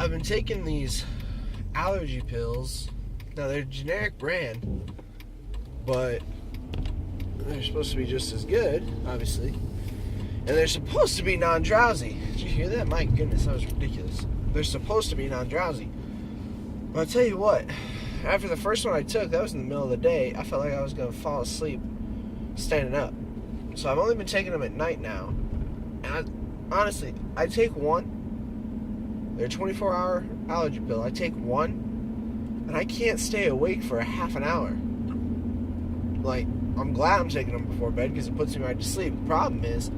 I've been taking these allergy pills. Now, they're generic brand, but they're supposed to be just as good, obviously. And they're supposed to be non-drowsy. Did you hear that? My goodness, that was ridiculous. They're supposed to be non-drowsy. But I'll tell you what, after the first one I took, that was in the middle of the day, I felt like I was going to fall asleep standing up. So I've only been taking them at night now. And honestly, I take one. They're a 24-hour allergy pill. I take one, and I can't stay awake for a half an hour. Like, I'm glad I'm taking them before bed because it puts me right to sleep. The problem is,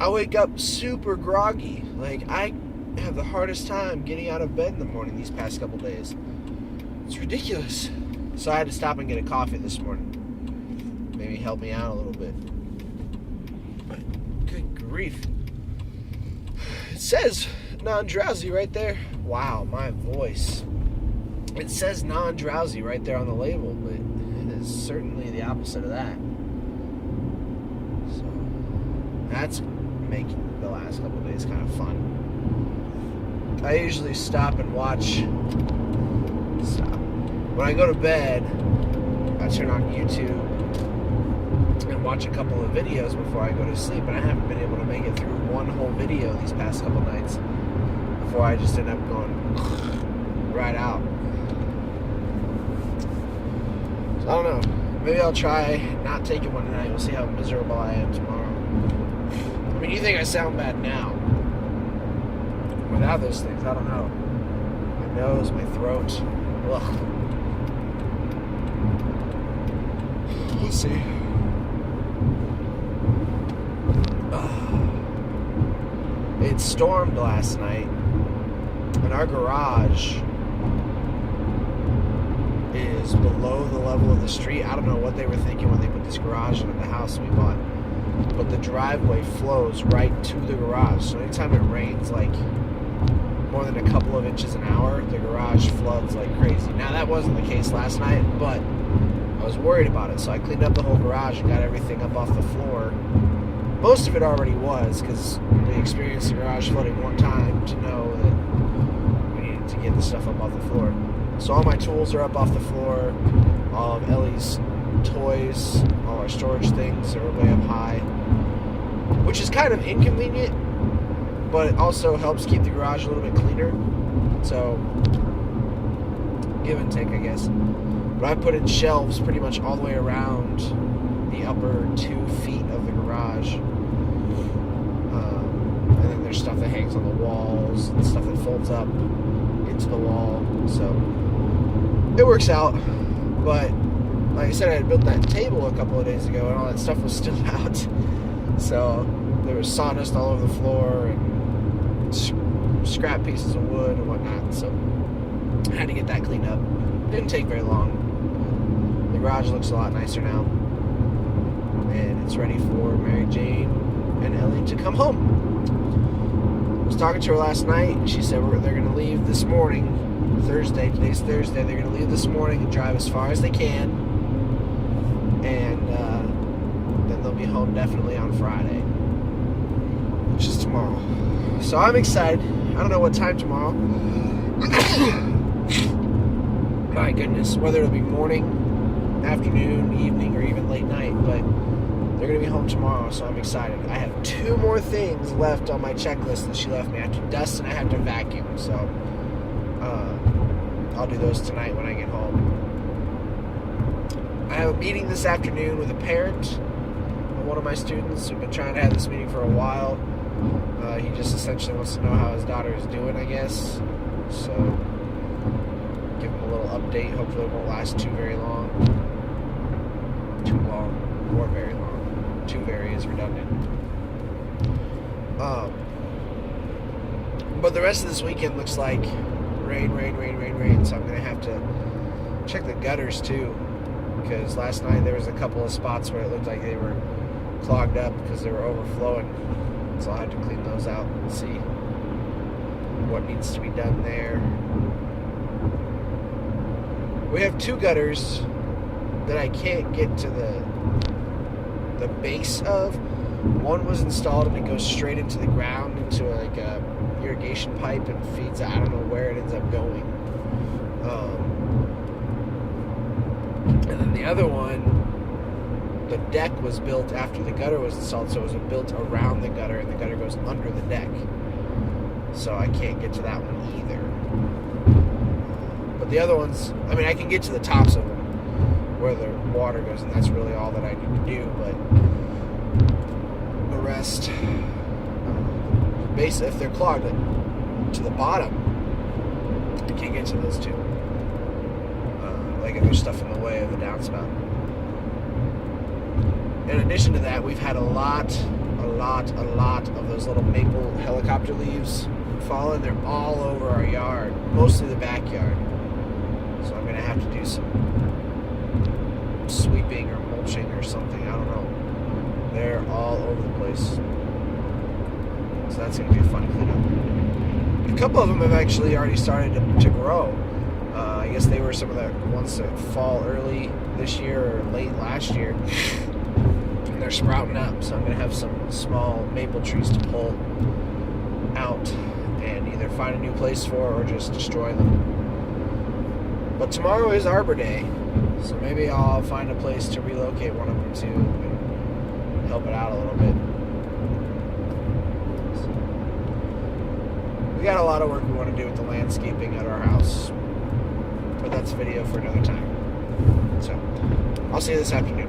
I wake up super groggy. Like, I have the hardest time getting out of bed in the morning these past couple days. It's ridiculous. So I had to stop and get a coffee this morning. Maybe help me out a little bit. But good grief. It says non-drowsy right there. Wow, my voice. It says non-drowsy right there on the label, but it is certainly the opposite of that. So that's making the last couple of days kind of fun. I usually stop and watch. When I go to bed, I turn on YouTube and watch a couple of videos before I go to sleep, and I haven't been able to make it through one whole video these past couple nights before I just end up going right out. So I don't know. Maybe I'll try not taking one tonight. We'll see how miserable I am tomorrow. I mean, you think I sound bad now. Without those things, I don't know. My nose, my throat. Ugh. We'll see. It stormed last night, and our garage is below the level of the street. I don't know what they were thinking when they put this garage into the house we bought, but the driveway flows right to the garage. So anytime it rains, like more than a couple of inches an hour, the garage floods like crazy. Now that wasn't the case last night, but I was worried about it, so I cleaned up the whole garage and got everything up off the floor. Most of it already was, because we experienced the garage flooding one time to know that we needed to get the stuff up off the floor. So all my tools are up off the floor, all of Ellie's toys, all our storage things are way up high, which is kind of inconvenient, but it also helps keep the garage a little bit cleaner. So, give and take, I guess. But I put in shelves pretty much all the way around the upper 2 feet of the garage. And then there's stuff that hangs on the walls and stuff that folds up into the wall. So, it works out. But, like I said, I had built that table a couple of days ago and all that stuff was still out. So, there was sawdust all over the floor and scrap pieces of wood and whatnot. So, I had to get that cleaned up. Didn't take very long. The garage looks a lot nicer now. And it's ready for Mary Jane and Ellie to come home. I was talking to her last night, and she said they're going to leave this morning, Thursday. Today's Thursday. They're going to leave this morning and drive as far as they can. And then they'll be home definitely on Friday, which is tomorrow. So I'm excited. I don't know what time tomorrow. My goodness, whether it'll be morning, afternoon, evening, or even late night, but they're going to be home tomorrow, so I'm excited. I have 2 more things left on my checklist that she left me. I have to dust and I have to vacuum, so I'll do those tonight when I get home. I have a meeting this afternoon with a parent of one of my students. We've been trying to have this meeting for a while. He just essentially wants to know how his daughter is doing, I guess. So, give him a little update. Hopefully it won't last too very long. Too long. Or very long. Too very is redundant. But the rest of this weekend looks like rain. So I'm going to have to check the gutters too. Because last night there was a couple of spots where it looked like they were clogged up because they were overflowing. So I'll have to clean those out and see what needs to be done there. We have 2 gutters that I can't get to the base of. One was installed and it goes straight into the ground, into like a irrigation pipe and feeds. I don't know where it ends up going. And then the other one, the deck was built after the gutter was installed, so it was built around the gutter, and the gutter goes under the deck. So I can't get to that one either. But the other ones, I mean, I can get to the tops of them where the water goes, and that's really all that I need to do. But the rest, basically, if they're clogged to the bottom, I can't get to those two. Like if there's stuff in the way of the downspout. In addition to that, we've had a lot of those little maple helicopter leaves falling. They're all over our yard, mostly the backyard. So I'm going to have to do some sweeping or mulching or something. I don't know. They're all over the place. So that's going to be a fun cleanup. A couple of them have actually already started to grow. I guess they were some of the ones that fall early this year or late last year. They're sprouting up, so I'm going to have some small maple trees to pull out and either find a new place for or just destroy them. But tomorrow is Arbor Day, so maybe I'll find a place to relocate one of them to and help it out a little bit. So, we got a lot of work we want to do with the landscaping at our house, but that's a video for another time. So I'll see you this afternoon.